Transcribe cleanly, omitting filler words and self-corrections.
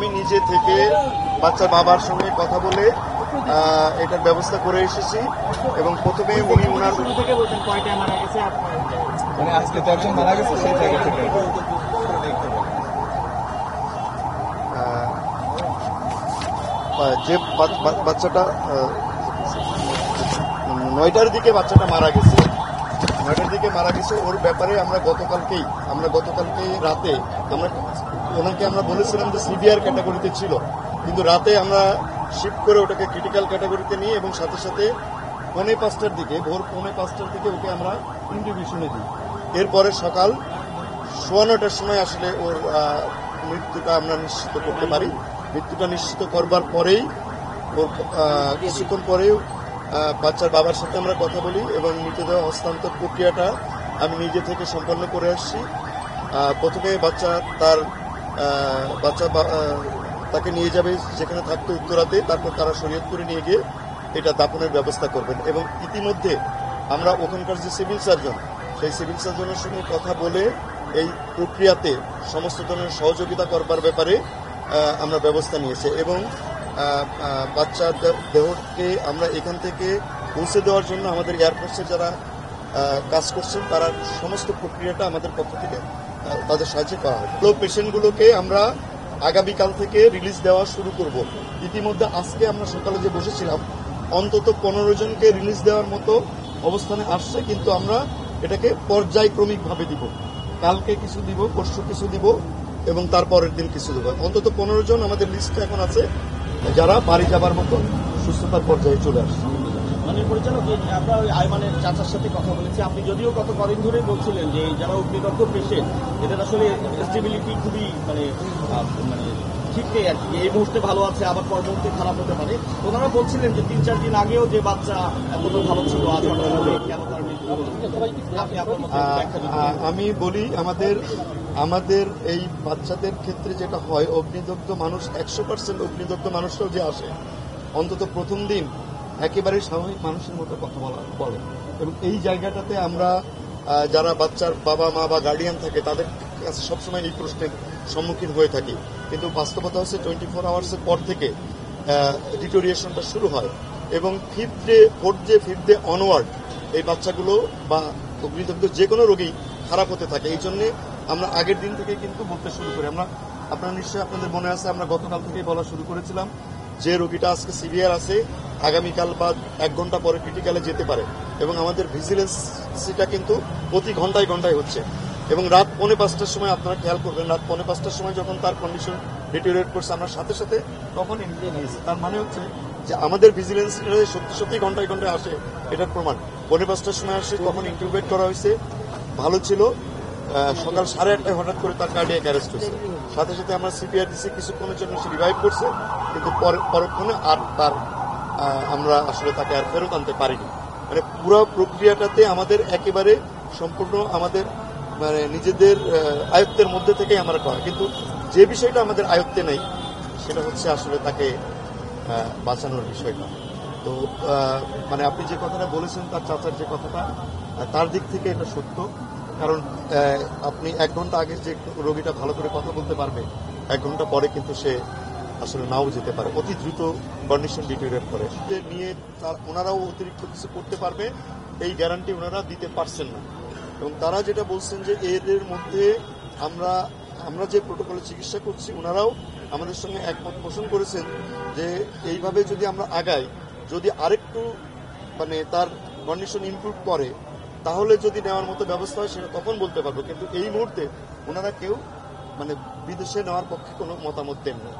আমি নিজে থেকে বাচ্চার বাবার সঙ্গে কথা বলে এটার ব্যবস্থা করে এসেছি এবং প্রথমে উনি ওনার থেকে বলছেন কয়টা মারা গেছে মানে আজকে তো একজন মারা গেছে সেই জায়গা থেকে যে বাচ্চাটা 9টার দিকে বাচ্চাটা মারা গেছে 9টার দিকে মারা গেছে ওর ব্যাপারে আমরা গতকালকে রাতে ওনাকে আমরা বলেছিলাম যে সিভিয়ার ক্যাটাগরিতে ছিল, কিন্তু রাতে আমরা শিফট করে ওটাকে ক্রিটিক্যাল ক্যাটাগরিতে নিই এবং সাথে সাথে ভোর 5টার দিকে ওকে আমরা ইন্টিউবেশনে দিই। এরপরে সকাল 9:15টার সময় আসলে ওর মৃত্যুটা আমরা নিশ্চিত করতে পারি। মৃত্যুটা নিশ্চিত করবার পরেই ওর কিছুক্ষণ পরেও বাচ্চার বাবার সাথে আমরা কথা বলি এবং মৃতদেহ হস্তান্তর প্রক্রিয়াটা আমি নিজে থেকে সম্পন্ন করে আসছি। প্রথমে তাকে নিয়ে যাবে যেখানে থাকতো উত্তরাতে, তারপর তারা শরীয়তপুরে নিয়ে গিয়ে এটা দাফনের ব্যবস্থা করবেন এবং ইতিমধ্যে আমরা ওখানকার যে সিভিল সার্জন সেই সিভিল সার্জনের সঙ্গে কথা বলে এই প্রক্রিয়াতে সমস্ত ধরনের সহযোগিতা করবার ব্যাপারে আমরা ব্যবস্থা নিয়েছি এবং বাচ্চার দেহকে আমরা এখান থেকে পৌঁছে দেওয়ার জন্য আমাদের এয়ারফোর্সের যারা কাজ করছেন তারা সমস্ত প্রক্রিয়াটা আমাদের পক্ষ থেকে তাদের সাহায্যে করা হবে। পেশেন্টগুলোকে আমরা আগামীকাল থেকে রিলিজ দেওয়া শুরু করব। ইতিমধ্যে আজকে আমরা সকালে যে বসেছিলাম অন্তত 15 জনকে রিলিজ দেওয়ার মতো অবস্থানে আসছে, কিন্তু আমরা এটাকে পর্যায়ক্রমিকভাবে দিব। কালকে কিছু দিব, পরশু কিছু দিব এবং তারপরের দিন কিছু দিব। অন্তত 15 জন আমাদের লিস্টে এখন আছে যারা বাড়ি যাবার মতো সুস্থতার পর্যায়ে চলে আসছে। মানে পরিচালক, আমরা ওই আইমানের চাচার সাথে কথা বলেছি। আপনি যদিও গত কদিন ধরে বলছিলেন যে যারা অগ্নিদগ্ধ পেশেন্ট এদের আসলে স্টেবিলিটি খুবই মানে ঠিক নেই আর কি, এই মুহূর্তে ভালো আছে আবার পর মুহূর্তে খারাপ হতে পারে। ওনারা বলছিলেন যে 3-4 দিন আগেও যে বাচ্চা এত ভালো ছিল আজ কেন তার মৃত্যু হলো। আমি বলি আমাদের এই বাচ্চাদের ক্ষেত্রে যেটা হয়, অগ্নিদগ্ধ মানুষ 100% অগ্নিদগ্ধ মানুষরাও যে আসে অন্তত প্রথম দিন একেবারে স্বাভাবিক মানুষের মতো কথা বলে এবং এই জায়গাটাতে আমরা যারা বাচ্চার বাবা মা বা গার্ডিয়ান থাকে তাদের কাছে সবসময় এই প্রশ্নের সম্মুখীন হয়ে থাকি, কিন্তু বাস্তবতা হচ্ছে 24 আওয়ার্সের পর থেকে ডিটোরিয়েশনটা শুরু হয় এবং ফোর্থ ডে অনওয়ার্ড এই বাচ্চাগুলো বা অগ্নিদগ্ধ যে কোনো রোগী খারাপ হতে থাকে। এই জন্যে আমরা আগের দিন থেকে কিন্তু বলতে শুরু করি। আপনারা নিশ্চয়ই আপনাদের মনে আছে আমরা গতকাল থেকেই বলা শুরু করেছিলাম যে রোগীটা আজকে সিভিয়ার আছে আগামীকাল বা 1 ঘন্টা পরে ক্রিটিক্যালে যেতে পারে এবং আমাদের ভিজিলেন্সটা কিন্তু প্রতি ঘন্টায় হচ্ছে এবং রাত 4:45টার সময় আপনারা খেয়াল করবেন, রাত 4:45টার সময় যখন তার কন্ডিশন ডিটোরিয়েট করছে আমরা সাথে সাথে তখন এন্ট্রি নিয়েছি। তার মানে হচ্ছে যে আমাদের ভিজিলেন্স সত্যি ঘন্টায় আসে, এটার প্রমাণ। 4:45টার সময় আসে, তখন ইনকিউবেট করা হয়েছে, ভালো ছিল। সকাল 8:30টায় হঠাৎ করে তার কার্ডিয়াক অ্যারেস্ট হয়েছে, সাথে সাথে আমরা সিপিআর দিচ্ছি, কিছুক্ষণের জন্য সে রিভাইভ করছে, কিন্তু পরক্ষণে আর আমরা আসলে তাকে আর ফেরত আনতে পারিনি। মানে পুরো প্রক্রিয়াটাতে আমাদের একেবারে সম্পূর্ণ আমাদের মানে নিজেদের আয়ত্তের মধ্যে থেকেই আমরা করা, কিন্তু যে বিষয়টা আমাদের আয়ত্তে নেই সেটা হচ্ছে আসলে তাকে বাঁচানোর বিষয়টা। তো মানে আপনি যে কথাটা বলেছেন তার চাচার যে কথাটা, তার দিক থেকে এটা সত্য, কারণ আপনি 1 ঘন্টা আগে যে রোগীটা ভালো করে কথা বলতে পারবে 1 ঘন্টা পরে কিন্তু সে আসলে নাও যেতে পারে, অতি দ্রুত কন্ডিশন ডিটোরিয়েট করে নিয়ে ওনারাও অতিরিক্ত কিছু করতে পারবে এই গ্যারান্টি ওনারা দিতে পারছেন না এবং তারা যেটা বলছেন যে এর মধ্যে আমরা যে প্রোটোকলে চিকিৎসা করছি ওনারাও আমাদের সঙ্গে একমত পোষণ করেছেন যে এইভাবে যদি আমরা আগাই, যদি আরেকটু মানে তার কন্ডিশন ইমপ্রুভ করে তাহলে যদি নেওয়ার মতো ব্যবস্থা হয় সেটা তখন বলতে পারবো, কিন্তু এই মুহূর্তে ওনারা কেউ মানে বিদেশে নেওয়ার পক্ষে কোনো মতামত দেন না।